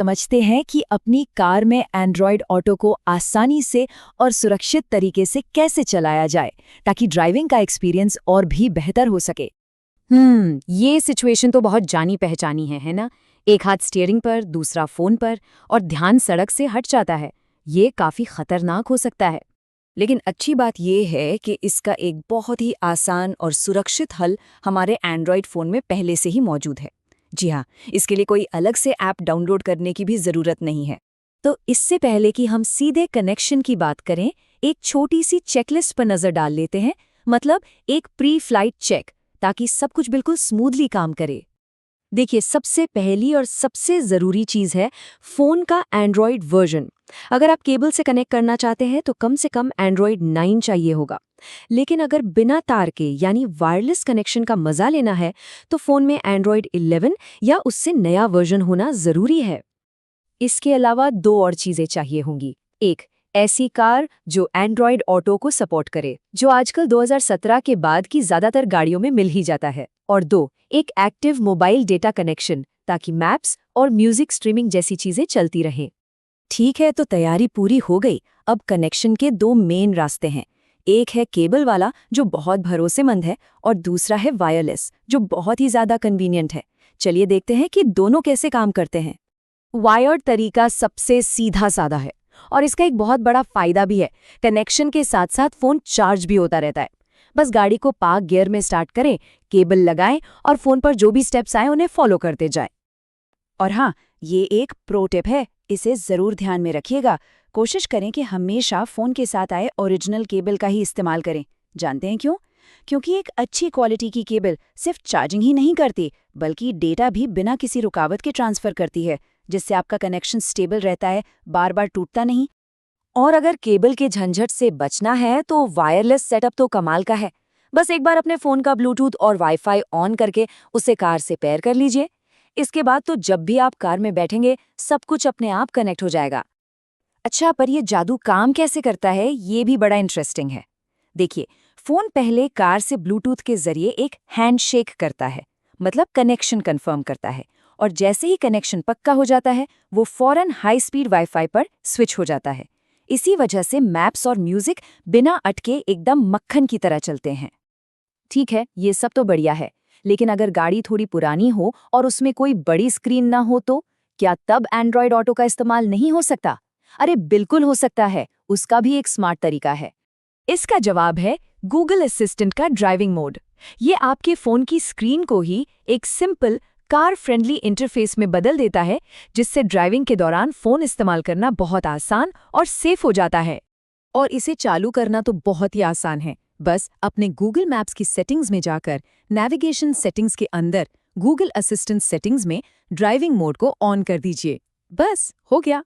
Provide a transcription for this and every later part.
समझते हैं कि अपनी कार में एंड्रॉयड ऑटो को आसानी से और सुरक्षित तरीके से कैसे चलाया जाए ताकि ड्राइविंग का एक्सपीरियंस और भी बेहतर हो सके। ये सिचुएशन तो बहुत जानी पहचानी है ना। एक हाथ स्टीयरिंग पर, दूसरा फोन पर और ध्यान सड़क से हट जाता है। ये काफी खतरनाक हो सकता है। लेकिन अच्छी बात यह है कि इसका एक बहुत ही आसान और सुरक्षित हल हमारे एंड्रॉयड फ़ोन में पहले से ही मौजूद है। जी हाँ, इसके लिए कोई अलग से ऐप डाउनलोड करने की भी ज़रूरत नहीं है। तो इससे पहले कि हम सीधे कनेक्शन की बात करें, एक छोटी सी चेकलिस्ट पर नज़र डाल लेते हैं, मतलब एक प्री फ्लाइट चेक, ताकि सब कुछ बिल्कुल स्मूथली काम करे। देखिए, सबसे पहली और सबसे ज़रूरी चीज़ है फ़ोन का एंड्रॉयड वर्जन। अगर आप केबल से कनेक्ट करना चाहते हैं तो कम से कम एंड्रॉयड 9 चाहिए होगा। लेकिन अगर बिना तार के यानी वायरलेस कनेक्शन का मज़ा लेना है तो फ़ोन में एंड्रॉयड 11 या उससे नया वर्जन होना ज़रूरी है। इसके अलावा दो और चीज़ें चाहिए होंगी। एक, ऐसी कार जो एंड्रॉयड ऑटो को सपोर्ट करे, जो आजकल 2017 के बाद की ज़्यादातर गाड़ियों में मिल ही जाता है। और दो, एक एक्टिव मोबाइल डेटा कनेक्शन, ताकि मैप्स और म्यूजिक स्ट्रीमिंग जैसी चीज़ें चलती रहें। ठीक है, तो तैयारी पूरी हो गई। अब कनेक्शन के दो मेन रास्ते हैं। एक है केबल वाला जो बहुत भरोसेमंद है, और दूसरा है वायरलेस जो बहुत ही ज़्यादा कन्वीनियंट है। चलिए देखते हैं कि दोनों कैसे काम करते हैं। वायर्ड तरीका सबसे सीधा साधा है और इसका एक बहुत बड़ा फायदा भी है। कनेक्शन के साथ साथ फ़ोन चार्ज भी होता रहता है। बस गाड़ी को पार्क गियर में स्टार्ट करें, केबल लगाएं और फ़ोन पर जो भी स्टेप्स आए उन्हें फॉलो करते जाएं। और हाँ, ये एक प्रो टिप है, इसे ज़रूर ध्यान में रखिएगा। कोशिश करें कि हमेशा फ़ोन के साथ आए ओरिजिनल केबल का ही इस्तेमाल करें। जानते हैं क्यों? क्योंकि एक अच्छी क्वालिटी की केबल सिर्फ चार्जिंग ही नहीं करती, बल्कि डेटा भी बिना किसी रुकावट के ट्रांसफ़र करती है, जिससे आपका कनेक्शन स्टेबल रहता है, बार बार टूटता नहीं। और अगर केबल के झंझट से बचना है तो वायरलेस सेटअप तो कमाल का है। बस एक बार अपने फ़ोन का ब्लूटूथ और वाईफाई ऑन करके उसे कार से पेयर कर लीजिए। इसके बाद तो जब भी आप कार में बैठेंगे सब कुछ अपने आप कनेक्ट हो जाएगा। अच्छा, पर ये जादू काम कैसे करता है, ये भी बड़ा इंटरेस्टिंग है। देखिए, फ़ोन पहले कार से ब्लूटूथ के ज़रिए एक हैंडशेक करता है, मतलब कनेक्शन कंफर्म करता है, और जैसे ही कनेक्शन पक्का हो जाता है वो फ़ौरन हाई स्पीड वाईफाई पर स्विच हो जाता है। इसी वजह से मैप्स और म्यूज़िक बिना अटके एकदम मक्खन की तरह चलते हैं। ठीक है, ये सब तो बढ़िया है, लेकिन अगर गाड़ी थोड़ी पुरानी हो और उसमें कोई बड़ी स्क्रीन ना हो तो क्या तब एंड्रॉयड ऑटो का इस्तेमाल नहीं हो सकता? अरे बिल्कुल हो सकता है, उसका भी एक स्मार्ट तरीका है। इसका जवाब है गूगल असिस्टेंट का ड्राइविंग मोड। ये आपके फ़ोन की स्क्रीन को ही एक सिंपल कार फ्रेंडली इंटरफेस में बदल देता है, जिससे ड्राइविंग के दौरान फ़ोन इस्तेमाल करना बहुत आसान और सेफ हो जाता है। और इसे चालू करना तो बहुत ही आसान है। बस अपने गूगल मैप्स की सेटिंग्स में जाकर नेविगेशन सेटिंग्स के अंदर गूगल असिस्टेंट सेटिंग्स में ड्राइविंग मोड को ऑन कर दीजिए। बस हो गया।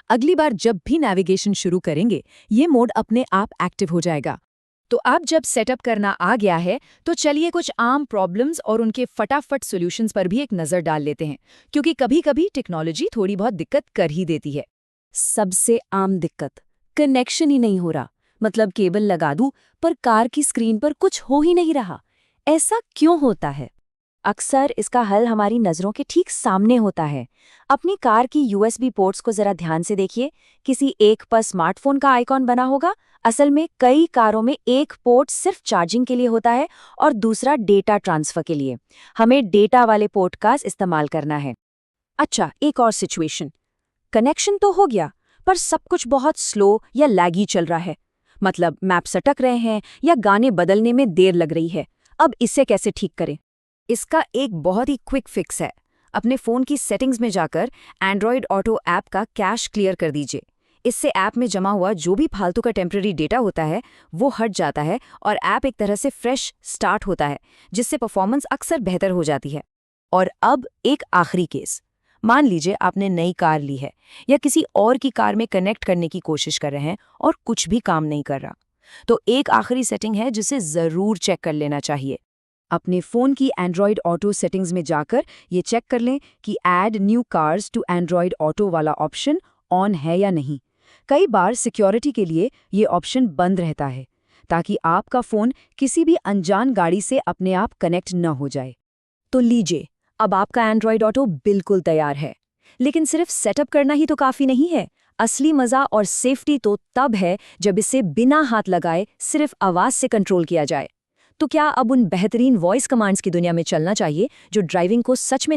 अगली बार जब भी नेविगेशन शुरू करेंगे ये मोड अपने आप एक्टिव हो जाएगा। तो अब जब सेटअप करना आ गया है तो चलिए कुछ आम प्रॉब्लम्स और उनके फटाफट सॉल्यूशंस पर भी एक नज़र डाल लेते हैं, क्योंकि कभी-कभी टेक्नोलॉजी थोड़ी बहुत दिक्कत कर ही देती है। सबसे आम दिक्कत, कनेक्शन ही नहीं हो रहा। मतलब केबल लगा दूं पर कार की स्क्रीन पर कुछ हो ही नहीं रहा। ऐसा क्यों होता है? अक्सर इसका हल हमारी नज़रों के ठीक सामने होता है। अपनी कार की यूएसबी पोर्ट्स को जरा ध्यान से देखिए। किसी एक पर स्मार्टफोन का आइकॉन बना होगा। असल में कई कारों में एक पोर्ट सिर्फ चार्जिंग के लिए होता है और दूसरा डेटा ट्रांसफर के लिए। हमें डेटा वाले पोर्ट का इस्तेमाल करना है। अच्छा, एक और सिचुएशन। कनेक्शन तो हो गया पर सब कुछ बहुत स्लो या लैगी चल रहा है। मतलब मैप अटक रहे हैं या गाने बदलने में देर लग रही है। अब इसे कैसे ठीक करें? इसका एक बहुत ही क्विक फिक्स है। अपने फ़ोन की सेटिंग्स में जाकर एंड्रॉयड ऑटो ऐप का कैश क्लियर कर दीजिए। इससे ऐप में जमा हुआ जो भी फालतू का टेम्पररी डेटा होता है वो हट जाता है और ऐप एक तरह से फ्रेश स्टार्ट होता है, जिससे परफॉर्मेंस अक्सर बेहतर हो जाती है। और अब एक आखिरी केस। मान लीजिए आपने नई कार ली है या किसी और की कार में कनेक्ट करने की कोशिश कर रहे हैं और कुछ भी काम नहीं कर रहा। तो एक आखिरी सेटिंग है जिसे ज़रूर चेक कर लेना चाहिए। अपने फ़ोन की एंड्रॉयड ऑटो सेटिंग्स में जाकर ये चेक कर लें कि add new cars to Android auto वाला ऑप्शन ऑन है या नहीं। कई बार सिक्योरिटी के लिए ये ऑप्शन बंद रहता है, ताकि आपका फ़ोन किसी भी अनजान गाड़ी से अपने आप कनेक्ट न हो जाए। तो लीजिए, अब आपका एंड्रॉयड ऑटो बिल्कुल तैयार है। लेकिन सिर्फ सेटअप करना ही तो काफ़ी नहीं है। असली मज़ा और सेफ्टी तो तब है जब इसे बिना हाथ लगाए सिर्फ आवाज़ से कंट्रोल किया जाए। तो क्या अब उन बेहतरीन वॉइस कमांड्स की दुनिया में चलना चाहिए जो ड्राइविंग को सच में